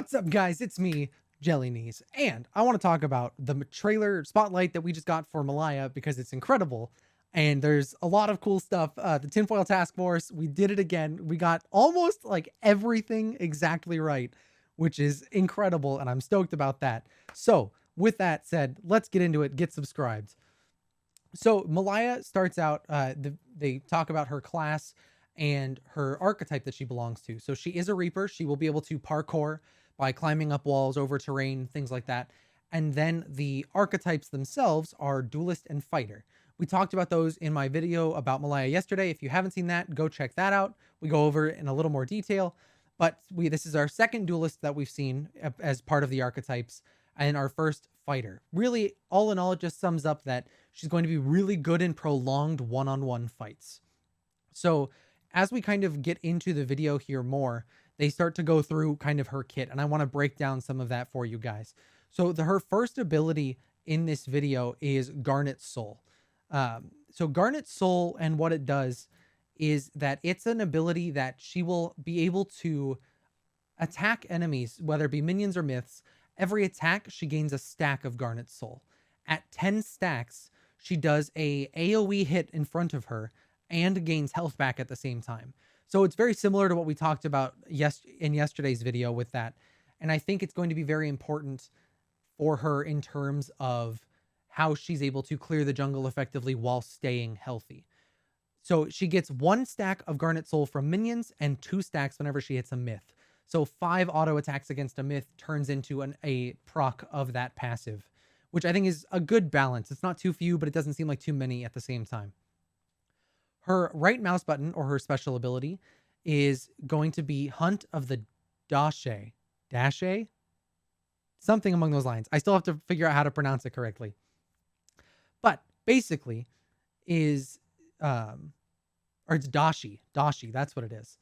What's up, guys? It's me, JellyKnees, and I want to talk about the trailer spotlight that we just got for Malaia because it's incredible. And there's a lot of cool stuff. The Tinfoil Task Force, we did it again. We got almost like everything exactly right, which is incredible, and I'm stoked about that. So, with that said, let's get into it. Get subscribed. So Malaya starts out, they talk about her class and her archetype that she belongs to. So she is a Reaper. She will be able to parkour by climbing up walls, over terrain, things like that. And then the archetypes themselves are Duelist and Fighter. We talked about those in my video about Malaya yesterday. If you haven't seen that, go check that out. We go over it in a little more detail. But this is our second Duelist that we've seen as part of the archetypes, and our first Fighter. Really, all in all, it just sums up that she's going to be really good in prolonged one-on-one fights. So as we kind of get into the video here more, they start to go through kind of her kit, and I want to break down some of that for you guys. So her first ability in this video is Garnet Soul. So Garnet Soul, and what it does is that it's an ability that she will be able to attack enemies, whether it be minions or myths. Every attack, she gains a stack of Garnet Soul. At 10 stacks, she does a AoE hit in front of her and gains health back at the same time. So it's very similar to what we talked about in yesterday's video with that. And I think it's going to be very important for her in terms of how she's able to clear the jungle effectively while staying healthy. So she gets 1 stack of Garnet Soul from minions and 2 stacks whenever she hits a myth. So 5 auto attacks against a myth turns into a proc of that passive, which I think is a good balance. It's not too few, but it doesn't seem like too many at the same time. Her right mouse button, or her special ability, is going to be Hunt of the Dashe. Dashe? Something among those lines. I still have to figure out how to pronounce it correctly. But basically is, or it's Dashi. Dashi, that's what it is.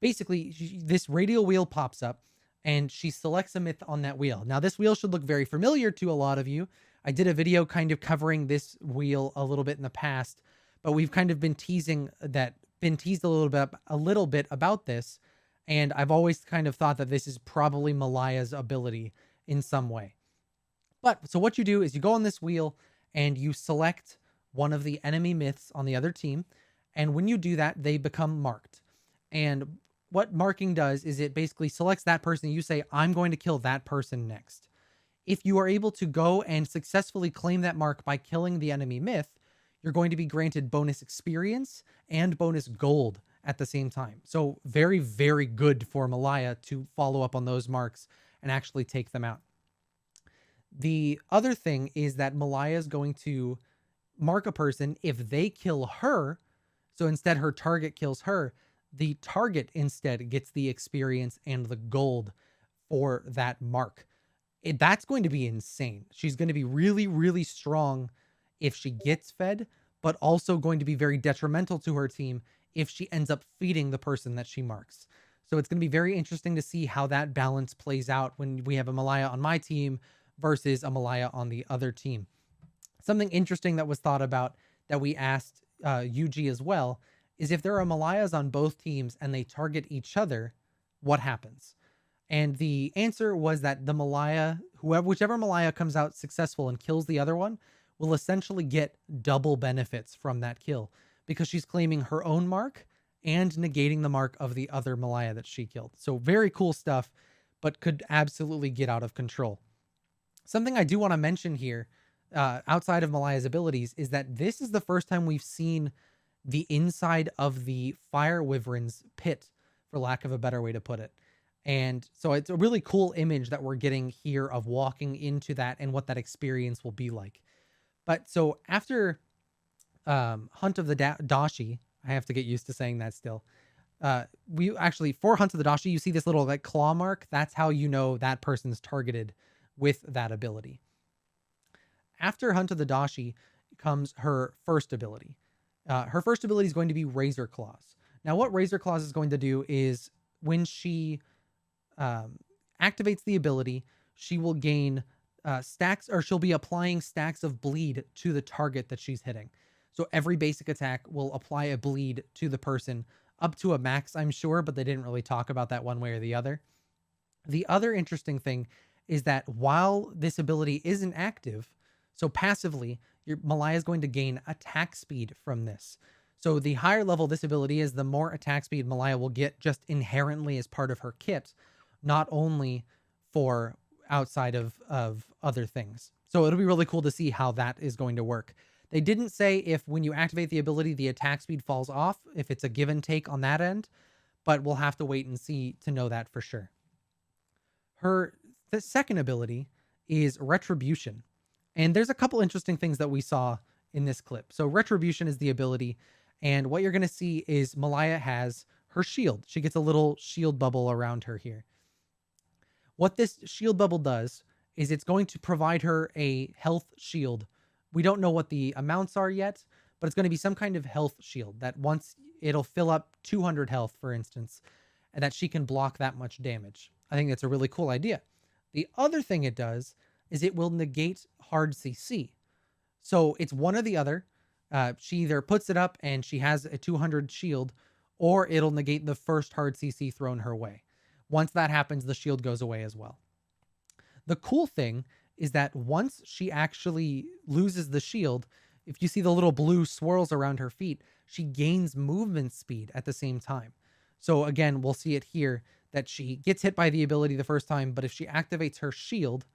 Basically, this radial wheel pops up and she selects a myth on that wheel. Now, this wheel should look very familiar to a lot of you. I did a video kind of covering this wheel a little bit in the past, but we've kind of been teased a little bit about this. And I've always kind of thought that this is probably Malaya's ability in some way. But so what you do is you go on this wheel and you select one of the enemy myths on the other team. And when you do that, they become marked. And what marking does is it basically selects that person. You say, I'm going to kill that person next. If you are able to go and successfully claim that mark by killing the enemy myth, you're going to be granted bonus experience and bonus gold at the same time. So very, very good for Malaya to follow up on those marks and actually take them out. The other thing is that Malaya is going to mark a person if they kill her. So instead her target kills her, the target instead gets the experience and the gold for that mark. That's going to be insane. She's going to be really, really strong if she gets fed, but also going to be very detrimental to her team if she ends up feeding the person that she marks. So it's going to be very interesting to see how that balance plays out when we have a Malaya on my team versus a Malaya on the other team. Something interesting that was thought about that we asked UG as well is if there are Malayas on both teams and they target each other, what happens? And the answer was that the Malaya, whichever Malaya comes out successful and kills the other one, will essentially get double benefits from that kill because she's claiming her own mark and negating the mark of the other Malaya that she killed. So very cool stuff, but could absolutely get out of control. Something I do want to mention here, outside of Malaya's abilities, is that this is the first time we've seen the inside of the Fire Wyvern's pit, for lack of a better way to put it. And so it's a really cool image that we're getting here of walking into that and what that experience will be like. But so after Hunt of the Dashi, I have to get used to saying that still. For Hunt of the Dashi, you see this little like claw mark. That's how you know that person's targeted with that ability. After Hunt of the Dashi comes her first ability. Her first ability is going to be Razor Claws. Now, what Razor Claws is going to do is when she activates the ability, she will gain stacks, or she'll be applying stacks of bleed to the target that she's hitting. So every basic attack will apply a bleed to the person up to a max, I'm sure, but they didn't really talk about that one way or the other. The other interesting thing is that while this ability isn't active, so passively, your Malaya is going to gain attack speed from this. So the higher level this ability is, the more attack speed Malaya will get just inherently as part of her kit, not only for outside of other things. So it'll be really cool to see how that is going to work. They didn't say if when you activate the ability, the attack speed falls off, if it's a give and take on that end, but we'll have to wait and see to know that for sure. The second ability is Retribution. And there's a couple interesting things that we saw in this clip. So Retribution is the ability, and what you're going to see is Malaya has her shield. She gets a little shield bubble around her here. What this shield bubble does is it's going to provide her a health shield. We don't know what the amounts are yet, but it's going to be some kind of health shield that once it'll fill up 200 health, for instance, and that she can block that much damage. I think that's a really cool idea. The other thing it does is it will negate hard CC. So it's one or the other. She either puts it up and she has a 200 shield, or it'll negate the first hard CC thrown her way. Once that happens, the shield goes away as well. The cool thing is that once she actually loses the shield, if you see the little blue swirls around her feet, she gains movement speed at the same time. So again, we'll see it here that she gets hit by the ability the first time, but if she activates her shield,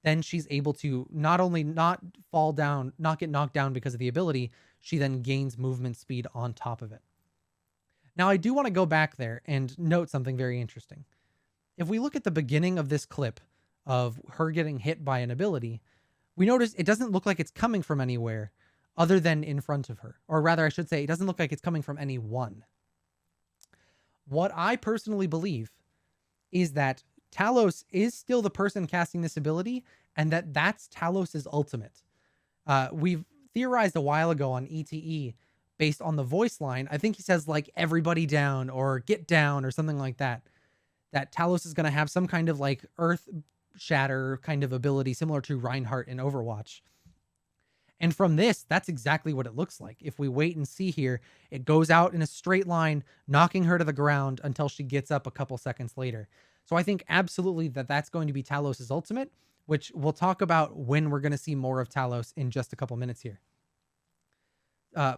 then she's able to not only not fall down, not get knocked down because of the ability, she then gains movement speed on top of it. Now, I do want to go back there and note something very interesting. If we look at the beginning of this clip of her getting hit by an ability, we notice it doesn't look like it's coming from anywhere other than in front of her. Or rather, I should say, it doesn't look like it's coming from anyone. What I personally believe is that Talos is still the person casting this ability, and that's Talos's ultimate. We've theorized a while ago on ETE based on the voice line. I think he says like everybody down or get down or something like that. That Talos is going to have some kind of like earth shatter kind of ability similar to Reinhardt in Overwatch. And from this, that's exactly what it looks like. If we wait and see here, it goes out in a straight line, knocking her to the ground until she gets up a couple seconds later. So I think absolutely that's going to be Talos's ultimate, which we'll talk about when we're going to see more of Talos in just a couple minutes here.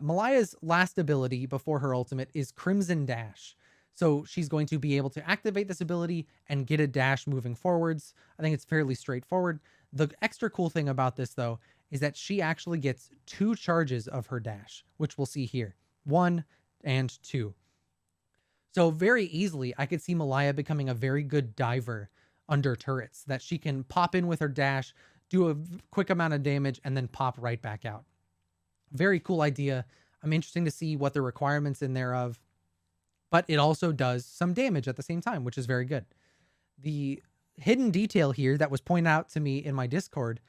Malaya's last ability before her ultimate is Crimson Dash. So she's going to be able to activate this ability and get a dash moving forwards. I think it's fairly straightforward. The extra cool thing about this, though, is that she actually gets 2 charges of her dash, which we'll see here. 1 and 2. So very easily, I could see Malaya becoming a very good diver under turrets, that she can pop in with her dash, do a quick amount of damage, and then pop right back out. Very cool idea. I'm interested to see what the requirements in there of, but it also does some damage at the same time, which is very good. The hidden detail here that was pointed out to me in my Discord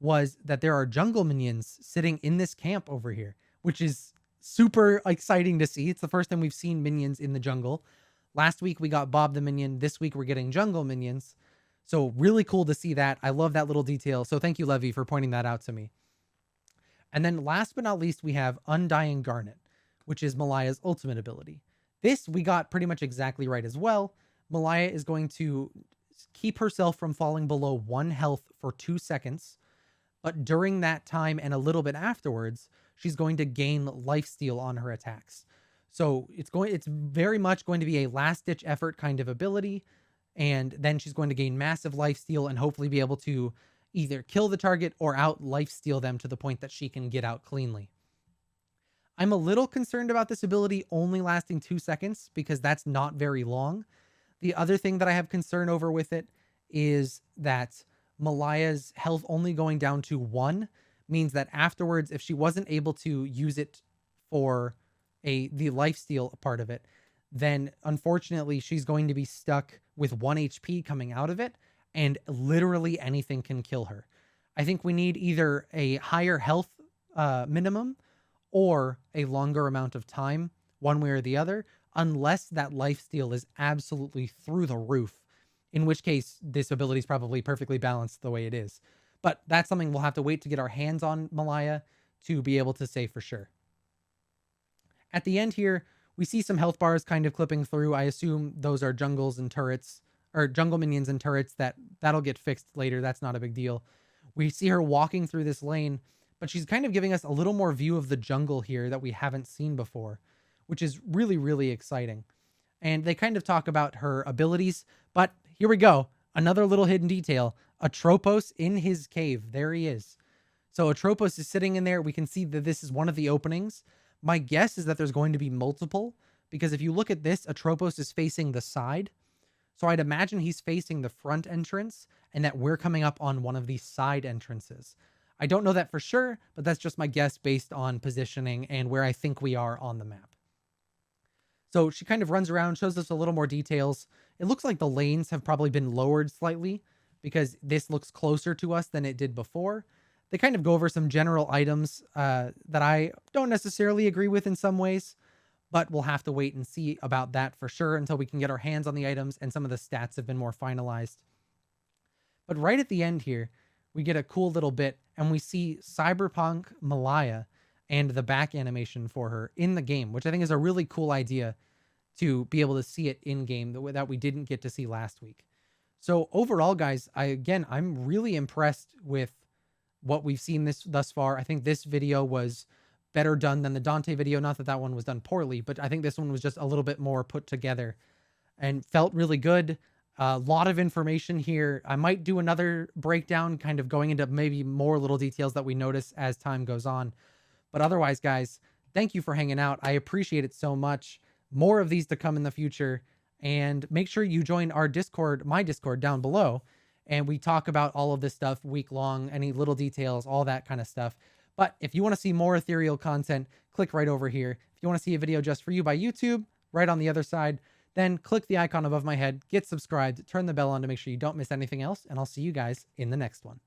was that there are jungle minions sitting in this camp over here, which is super exciting to see. It's the first time we've seen minions in the jungle. Last week we got Bob the Minion. This week we're getting jungle minions. So really cool to see that. I love that little detail. So thank you, Levy, for pointing that out to me. And then last but not least, we have Undying Garnet, which is Malaya's ultimate ability. This we got pretty much exactly right as well. Malaya is going to keep herself from falling below 1 health for 2 seconds. But during that time and a little bit afterwards, she's going to gain lifesteal on her attacks. So it's very much going to be a last-ditch effort kind of ability. And then she's going to gain massive lifesteal and hopefully be able to either kill the target or out lifesteal them to the point that she can get out cleanly. I'm a little concerned about this ability only lasting 2 seconds because that's not very long. The other thing that I have concern over with it is that Malaya's health only going down to 1 means that afterwards, if she wasn't able to use it for the lifesteal part of it, then unfortunately she's going to be stuck with 1 HP coming out of it, and literally anything can kill her. I think we need either a higher health minimum or a longer amount of time, one way or the other, unless that lifesteal is absolutely through the roof, in which case this ability is probably perfectly balanced the way it is. But that's something we'll have to wait to get our hands on Malaya to be able to say for sure. At the end here, we see some health bars kind of clipping through. I assume those are jungles and turrets, or jungle minions and turrets that'll get fixed later. That's not a big deal. We see her walking through this lane, but she's kind of giving us a little more view of the jungle here that we haven't seen before, which is really, really exciting. And they kind of talk about her abilities, but here we go. Another little hidden detail, Atropos in his cave. There he is. So Atropos is sitting in there. We can see that this is one of the openings. My guess is that there's going to be multiple, because if you look at this, Atropos is facing the side. So I'd imagine he's facing the front entrance and that we're coming up on one of these side entrances. I don't know that for sure, but that's just my guess based on positioning and where I think we are on the map. So she kind of runs around, shows us a little more details. It looks like the lanes have probably been lowered slightly because this looks closer to us than it did before. They kind of go over some general items that I don't necessarily agree with in some ways, but we'll have to wait and see about that for sure until we can get our hands on the items and some of the stats have been more finalized. But right at the end here, we get a cool little bit and we see Cyberpunk Malaia and the back animation for her in the game, which I think is a really cool idea to be able to see it in game that we didn't get to see last week. So overall, guys, I'm really impressed with what we've seen thus far. I think this video was better done than the Dante video. Not that that one was done poorly, but I think this one was just a little bit more put together and felt really good. A lot of information here. I might do another breakdown, kind of going into maybe more little details that we notice as time goes on. But otherwise, guys, thank you for hanging out. I appreciate it so much. More of these to come in the future. And make sure you join our Discord, my Discord down below. And we talk about all of this stuff week long, any little details, all that kind of stuff. But if you want to see more Ethereal content, click right over here. If you want to see a video just for you by YouTube, right on the other side, then click the icon above my head, get subscribed, turn the bell on to make sure you don't miss anything else, and I'll see you guys in the next one.